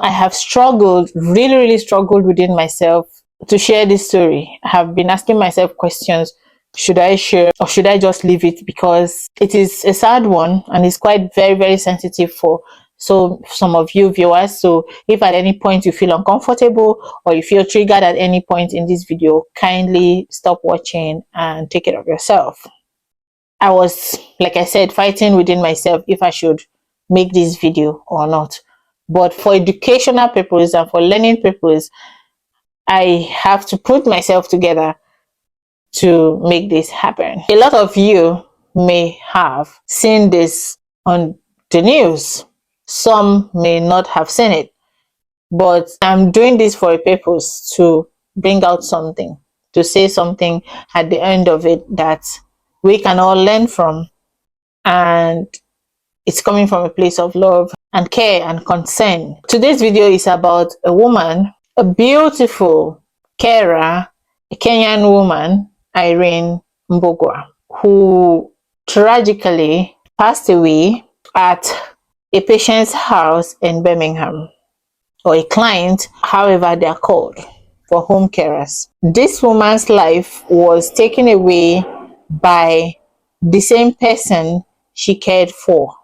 I have struggled, really struggled within myself to share this story. I have been asking myself questions. Should I share or should I just leave it? Because it is a sad one and it's quite very sensitive for some of you viewers. So if at any point you feel uncomfortable or you feel triggered at any point in this video, kindly stop watching and take care of yourself. I was, like I said, fighting within myself if I should make this video or not. But for educational purposes and for learning purposes, I have to put myself together to make this happen. A lot of you may have seen this on the news. Some may not have seen it, but I'm doing this for a purpose, to bring out something, to say something at the end of it that we can all learn from. And it's coming from a place of love and care and concern. Today's video is about a woman, a beautiful carer, a Kenyan woman, Irene Mbogwa, who tragically passed away at a patient's house in Birmingham, or a client, however they are called, for home carers. This woman's life was taken away by the same person she cared for.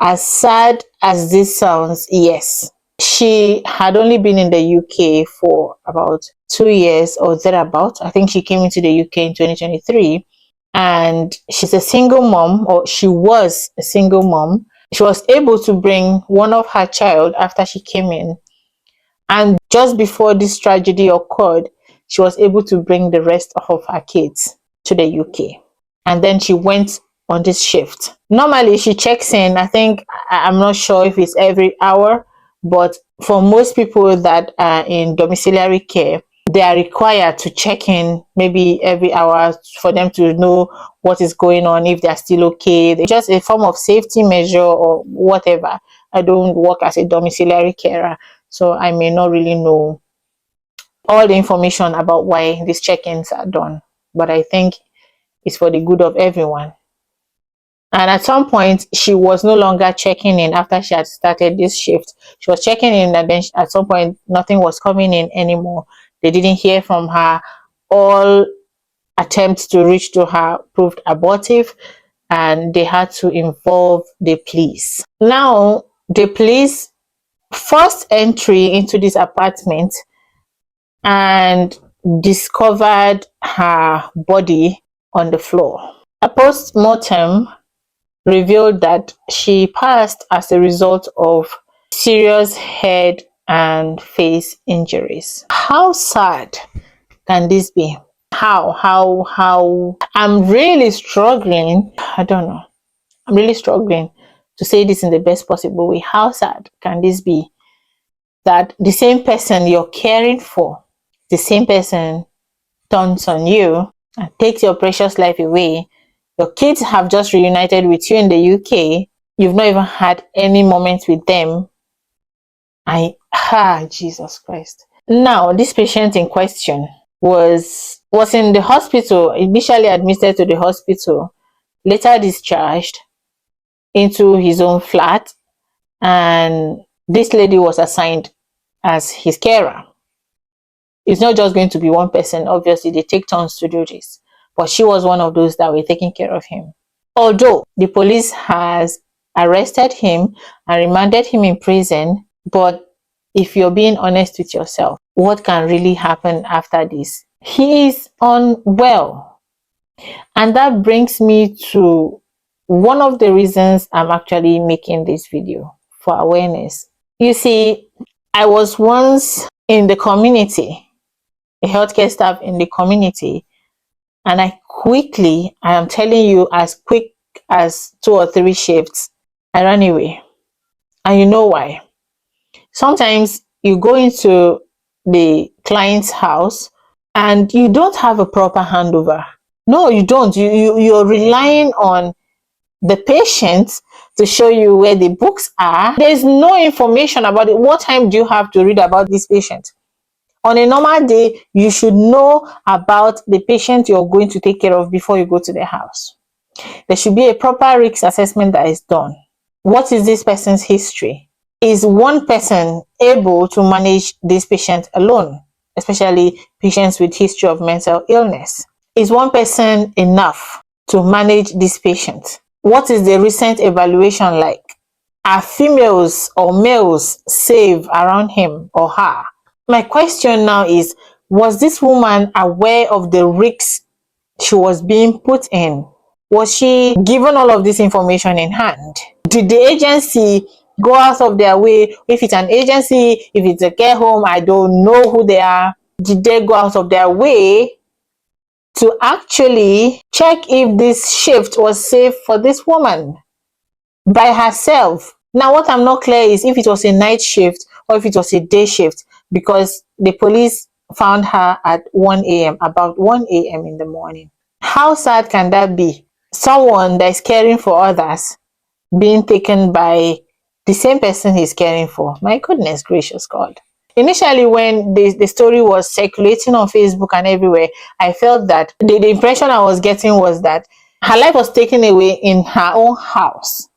As sad as this sounds, yes, she had only been in the UK for about 2 years or thereabout. I think she came into the UK in 2023, and she's a single mom, or she was a single mom. She was able to bring one of her child after she came in, and just before this tragedy occurred, she was able to bring the rest of her kids to the UK. And then she went on this shift. Normally she checks in, I think, I'm not sure if it's every hour, but for most people that are in domiciliary care, they are required to check in maybe every hour for them to know what is going on, if they're still okay. They're just a form of safety measure or whatever. I don't work as a domiciliary carer, so I may not really know all the information about why these check-ins are done, but I think it's for the good of everyone. And at some point, she was no longer checking in after she had started this shift. She was checking in, and then at some point, nothing was coming in anymore. They didn't hear from her. All attempts to reach to her proved abortive, and they had to involve the police. Now, the police forced entry into this apartment and discovered her body on the floor. A post-mortem revealed that she passed as a result of serious head and face injuries. How sad can this be? How I'm really struggling. I don't know. I'm really struggling to say this in the best possible way. How sad can this be that the same person you're caring for, the same person turns on you and takes your precious life away? Your kids have just reunited with you in the UK. You've not even had any moment with them. Jesus Christ. Now, this patient in question was in the hospital, initially admitted to the hospital, later discharged into his own flat, and this lady was assigned as his carer. It's not just going to be one person. Obviously, they take turns to do this. But she was one of those that were taking care of him. Although the police has arrested him and remanded him in prison, but if you're being honest with yourself, what can really happen after this? He is unwell. And that brings me to one of the reasons I'm actually making this video, for awareness. You see, I was once in the community, a healthcare staff in the community, and I am telling you, as quick as 2 or 3 shifts, I ran away. And you know why? Sometimes you go into the client's house and you don't have a proper handover. No, you don't. You're relying on the patient to show you where the books are. There's no information about it. What time do you have to read about this patient? On a normal day, you should know about the patient you're going to take care of before you go to the house. There should be a proper risk assessment that is done. What is this person's history? Is one person able to manage this patient alone, especially patients with history of mental illness? Is one person enough to manage this patient? What is the recent evaluation like? Are females or males safe around him or her? My question now is, was this woman aware of the risks she was being put in? Was she given all of this information in hand? Did the agency go out of their way? If it's an agency, if it's a care home, I don't know who they are. Did they go out of their way to actually check if this shift was safe for this woman by herself? Now, what I'm not clear is if it was a night shift or if it was a day shift, because the police found her at 1 a.m., about 1 a.m. in the morning. How sad can that be? Someone that is caring for others being taken by the same person he's caring for. My goodness gracious God. Initially, when the story was circulating on Facebook and everywhere, I felt that the impression I was getting was that her life was taken away in her own house.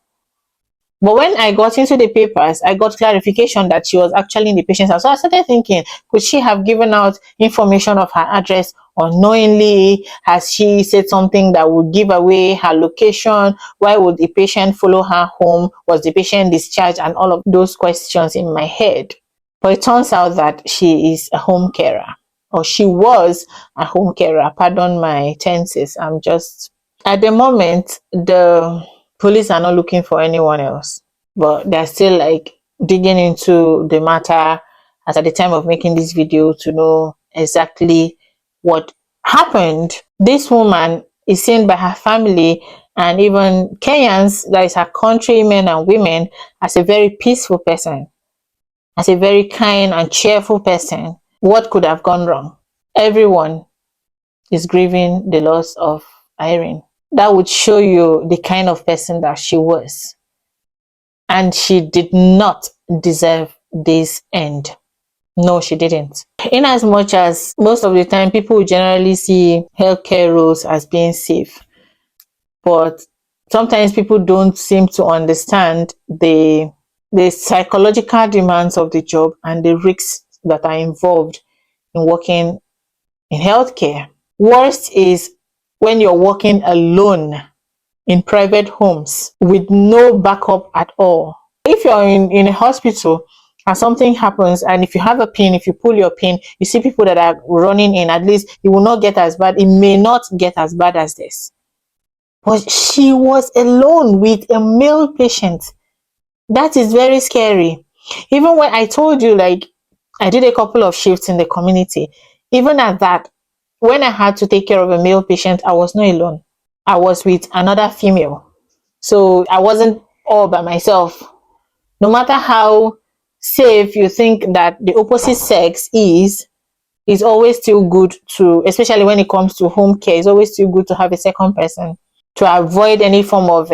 But when I got into the papers, I got clarification that she was actually in the patient's house. So I started thinking, could she have given out information of her address unknowingly? Has she said something that would give away her location? Why would the patient follow her home? Was the patient discharged? And all of those questions in my head. But it turns out that she is a home carer, or she was a home carer. Pardon my tenses. I'm just, at the moment, the police are not looking for anyone else, but they're still like digging into the matter as at the time of making this video to know exactly what happened. This woman is seen by her family and even Kenyans, that is her countrymen and women, as a very peaceful person, as a very kind and cheerful person. What could have gone wrong? Everyone is grieving the loss of Irene. That would show you the kind of person that she was. And she did not deserve this end. No, she didn't. In as much as most of the time people generally see healthcare roles as being safe, but sometimes people don't seem to understand the psychological demands of the job and the risks that are involved in working in healthcare. Worst is when you're working alone in private homes with no backup at all. If you're in a hospital and something happens, and if you have a pin, if you pull your pin, you see people that are running in, at least it will not get as bad. It may not get as bad as this. But she was alone with a male patient. That is very scary. Even when I told you, like, I did a couple of shifts in the community, even at that, when I had to take care of a male patient, I was not alone. I was with another female. So I wasn't all by myself. No matter how safe you think that the opposite sex is, it's always still good to, especially when it comes to home care, it's always still good to have a second person to avoid any form of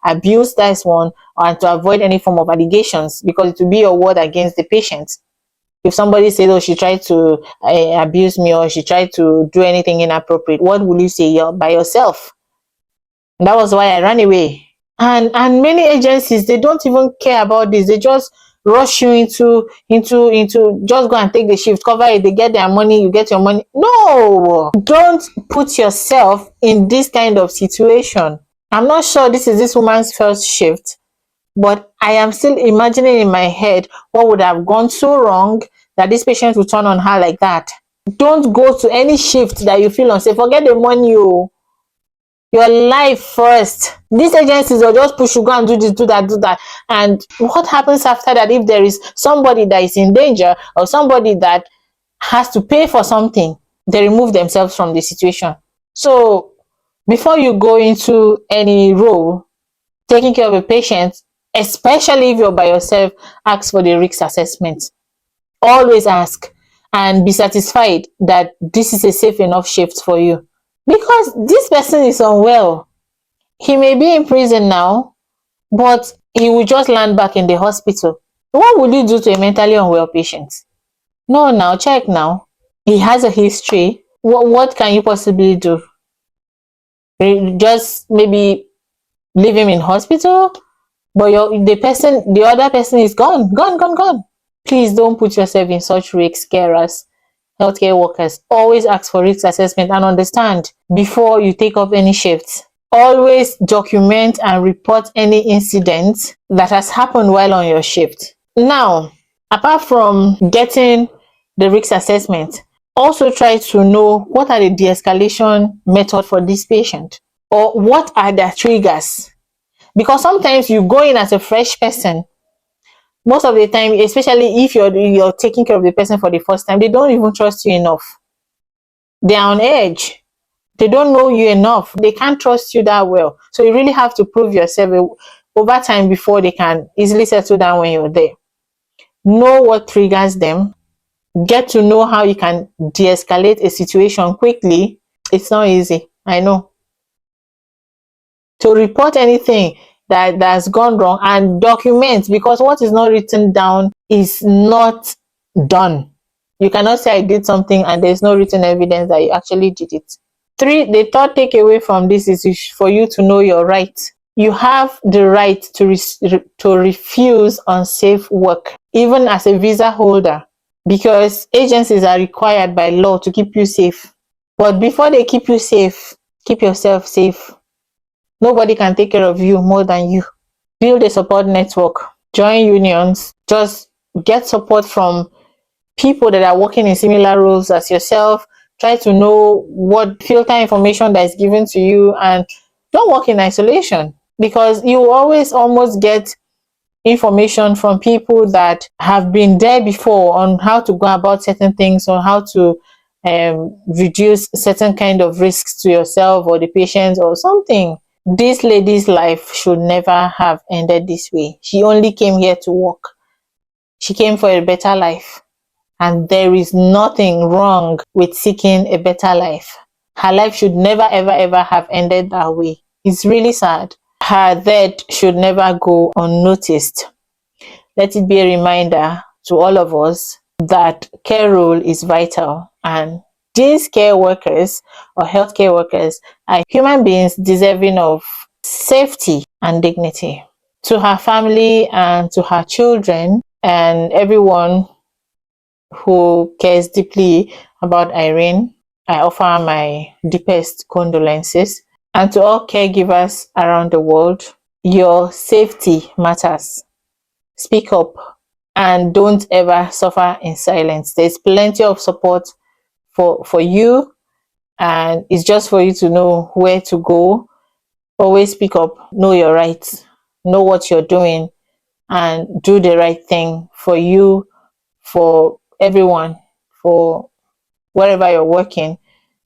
abuse. That's one, and to avoid any form of allegations, because it will be a word against the patient. If somebody says, oh, she tried to abuse me, or she tried to do anything inappropriate, what will you say? You're by yourself. And that was why I ran away. And many agencies, they don't even care about this. They just rush you into just go and take the shift, cover it, they get their money, you get your money. No, don't put yourself in this kind of situation. I'm not sure this is this woman's first shift, but I am still imagining in my head what would have gone so wrong that this patient would turn on her like that. Don't go to any shift that you feel unsafe. Forget the money, your life first. These agencies will just push you, go and do this, do that, do that. And what happens after that? If there is somebody that is in danger or somebody that has to pay for something, they remove themselves from the situation. So before you go into any role, taking care of a patient, especially if you're by yourself, ask for the risk assessment. Always ask and be satisfied that this is a safe enough shift for you. Because this person is unwell. He may be in prison now, but he will just land back in the hospital. What would you do to a mentally unwell patient? No, now, check now. He has a history. What can you possibly do? Just maybe leave him in hospital? but the other person is gone. Please don't put yourself in such risks, carers, healthcare workers. Always ask for risk assessment and understand before you take up any shifts. Always document and report any incident that has happened while on your shift. Now, apart from getting the risk assessment, also try to know what are the de-escalation method for this patient, or what are their triggers. Because sometimes you go in as a fresh person, most of the time, especially if you're taking care of the person for the first time, they don't even trust you enough. They are on edge. They don't know you enough. They can't trust you that well. So you really have to prove yourself over time before they can easily settle down when you're there. Know what triggers them. Get to know how you can de-escalate a situation quickly. It's not easy, I know. To report anything that's gone wrong and document, because what is not written down is not done. You cannot say I did something and there's no written evidence that you actually did it. The third takeaway from this is for you to know your right. You have the right to refuse unsafe work, even as a visa holder, because agencies are required by law to keep you safe. But before they keep you safe, keep yourself safe. Nobody can take care of you more than you. Build a support network, join unions, just get support from people that are working in similar roles as yourself. Try to know filter information that is given to you, and don't work in isolation, because you always almost get information from people that have been there before on how to go about certain things, or how to reduce certain kind of risks to yourself or the patient or something. This lady's life should never have ended this way. She only came here to work. She came for a better life. And there is nothing wrong with seeking a better life. Her life should never, ever, ever have ended that way. It's really sad. Her death should never go unnoticed. Let it be a reminder to all of us that care role is vital, and these care workers or healthcare workers are human beings deserving of safety and dignity. To her family and to her children and everyone who cares deeply about Irene, I offer my deepest condolences. And to all caregivers around the world, your safety matters. Speak up and don't ever suffer in silence. There's plenty of support for you, and it's just for you to know where to go. Always speak up, know your rights, know what you're doing, and do the right thing for you, for everyone, for wherever you're working,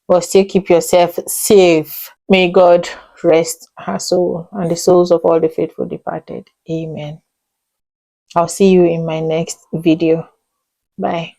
but still keep yourself safe. May God rest her soul and the souls of all the faithful departed. Amen. I'll see you in my next video. Bye.